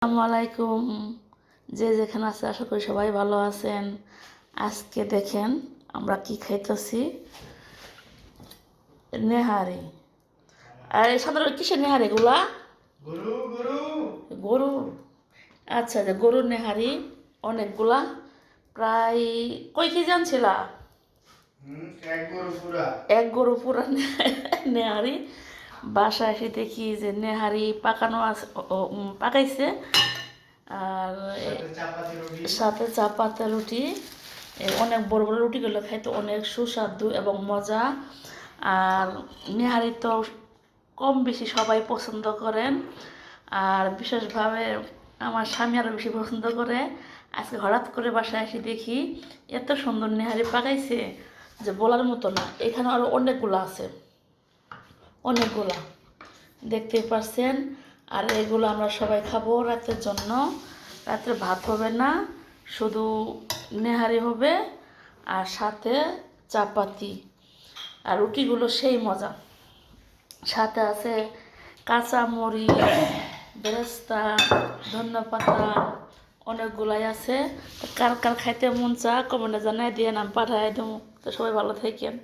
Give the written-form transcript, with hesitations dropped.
আসসালামু আলাইকুম। যে যেখানে আছে আশা করি সবাই ভালো আছেন। আজকে দেখেন আমরা কি খাইতেছি, নেহারি। আর সাধারণ কিসের নেহারি এগুলা? গরুর। আচ্ছা, যে গরুর নেহারি অনেকগুলা, প্রায় কয় কেজি আনছিলা? এক গরু পুরা নেহারি। বাসায় এসে দেখি যে নেহারি পাকানো আছে, পাকাইছে। আর সাথে চাপাতা রুটি, অনেক বড় বড় রুটিগুলো খাইতে অনেক সুস্বাদু এবং মজা। আর নেহারি তো কম বেশি সবাই পছন্দ করেন, আর বিশেষভাবে আমার স্বামী আরও বেশি পছন্দ করে। আজকে হঠাৎ করে বাসায় এসে দেখি এত সুন্দর নেহারি পাকাইছে যে বলার মতো না। এখানে আরও অনেকগুলো আছে, অনেকগুলা দেখতে পাচ্ছেন। আর এগুলো আমরা সবাই খাবো রাতের জন্য। রাত্রে ভাত হবে না, শুধু নেহারি হবে আর সাথে চাপাতি। আর রুটিগুলো সেই মজা, সাথে আছে কাঁচা মরিচ, বেরেস্তা, ধনেপাতা, অনেকগুলাই আছে। কার কার খাইতে মন চা কমেন্টে জানাই দিয়ে নাম পাঠাই দেবো। তো সবাই ভালো থাকেন।